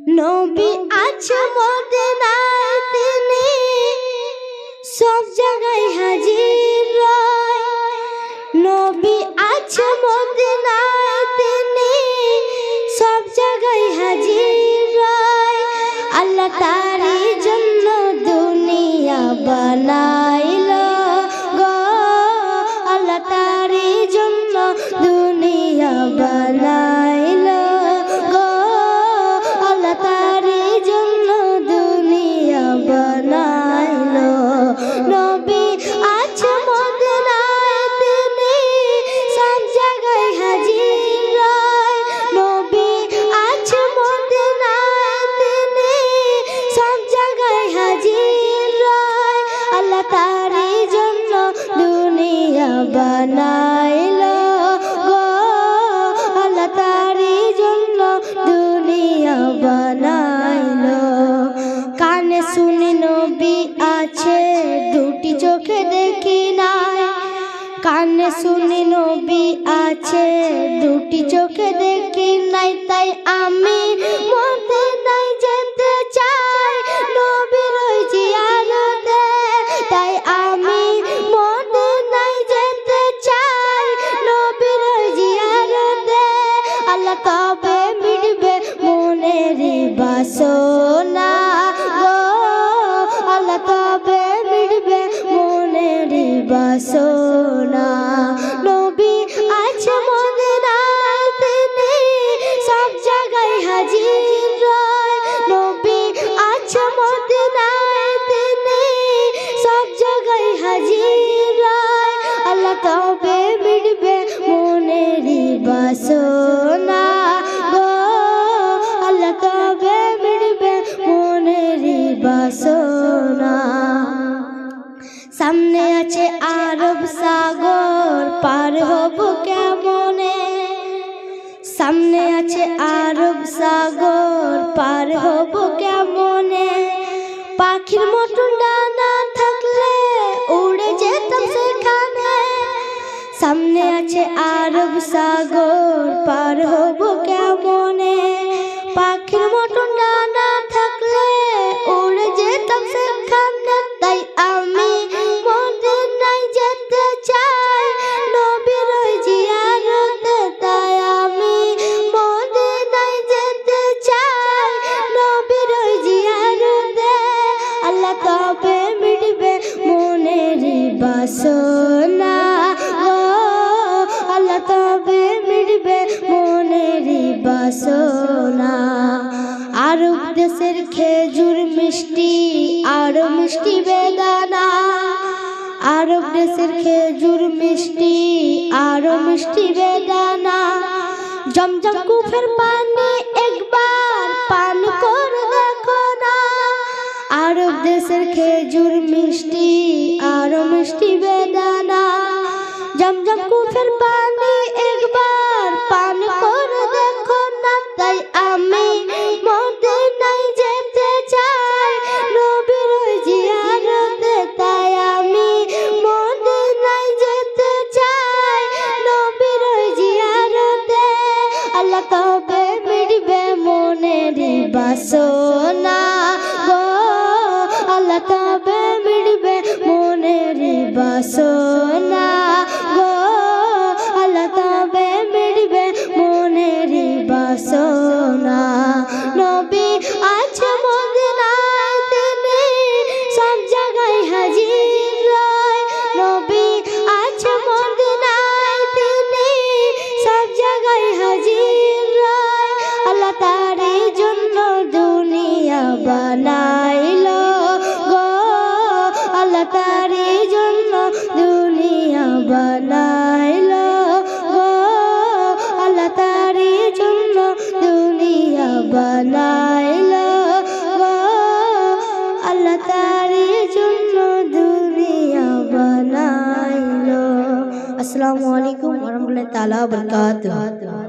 নবী আছে মদিনায়, তিনি সব জায়গায় হাজির রয়। নবী আছে মদিনায়, তিনি সব জায়গায় হাজির রয়। আল্লাহ তারই জন্য দুনিয়া বানাইলো গো, আল্লাহ তারই জন্য দুনিয়া বানাইলো গো, আল্লাহ তারই জন্য দুনিয়া বানাইলো। নবী আছে মদিনায়, তিনি সব জায়গায় হাজির রয়। নবী আছে মদিনায়, তিনি সব জায়গায় হাজির রয়। আল্লাহ তারই জন্য দুনিয়া বানাইলো গো, আল্লাহ তারই জন্য দুনিয়া বানাইলো। কানে শুনে নবী আছে, দুটি চোখে দেখি নাই। কানে শুনে নবী আছে, দুটি চোখে দেখি নাই। তাই আমি মদিনায় যেতে চাই, নবীর ওই জিয়ারতে। তাই আমি মদিনায় যেতে চাই, নবীর ওই জিয়ারতে। আল্লাহ তবে মিটবে মনেরই বাসনা গো, আল্লাহ তবে মিটবে মনেরই বাসনা। নবী আছে মদিনায়, তিনি সব জায়গায় হাজির রয়। নবী আছে মদিনায়, তিনি সব জায়গায় হাজির রয়। আল্লাহ তবে মিটবে মনেরই বাসনা গো, আল্লাহ তবে মিটবে মনেরই বাসনা। সামনে আছে আরব সাগর, পার হব কেমনে? সামনে আছে আরব সাগর, পার হব কেমনে? পাখির মতন ডানা থাকলে উড়ে যেতাম সেখানে। সামনে আছে আরব সাগর, পার হব কেমনে? পাখির মতন ডানা থাকলে উড়ে যেতাম সেখানে। তাই আমি মদিনায় যেতে চাই, নবীর ওই জিয়ারতে। তাই আমি মদিনায় যেতে চাই, নবীর ওই জিয়ারতে। আল্লাহ তবে মিটবে মনেরই বাসনা গো, আল্লাহ তবে মিটবে মনেরই বাসনা। আরব দেশের খেজুর মিষ্টি, আরো মিষ্টি বেদানা। আরব দেশের খেজুর মিষ্টি, আরো মিষ্টি বেদানা। জমজম কুফের পানি একবার পান করে দেখো না। আরব দেশের খেজুর মিষ্টি, আরো মিষ্টি বেদানা। জমজম কুফের পানি একবার পান করে দেখো না। তাই আমি মদিনায় যেতে চাই, নবীর ওই জিয়ারতে। তাই আমি মদিনায় যেতে চাই, নবীর ওই জিয়ারতে। আল্লাহ তবে মিটবে মনেরই বাসনা গো, আল্লাহ তবে মিটবে মনেরই বাসনা গো, আল্লাহ তবে মিটবে মনেরই বাসনা। নবী আছে মদিনায়, তিনি সব জায়গায় হাজির রয়। নবী আছে মদিনায়, তিনি সব জায়গায় হাজির রয়। আল্লাহ তারই জন্য দুনিয়া বানাইলো গো, আল্লাহ তারই জন্য দুনিয়া বানাইলো গো, আল্লাহ তারই জন্য দুনিয়া বানাইলো গো, আল্লাহ তারই জন্য দুনিয়া বানাইলো। আসসালামু আলাইকুম ওয়া রাহমাতুল্লাহি তাআলা ওয়া বারাকাতুহু।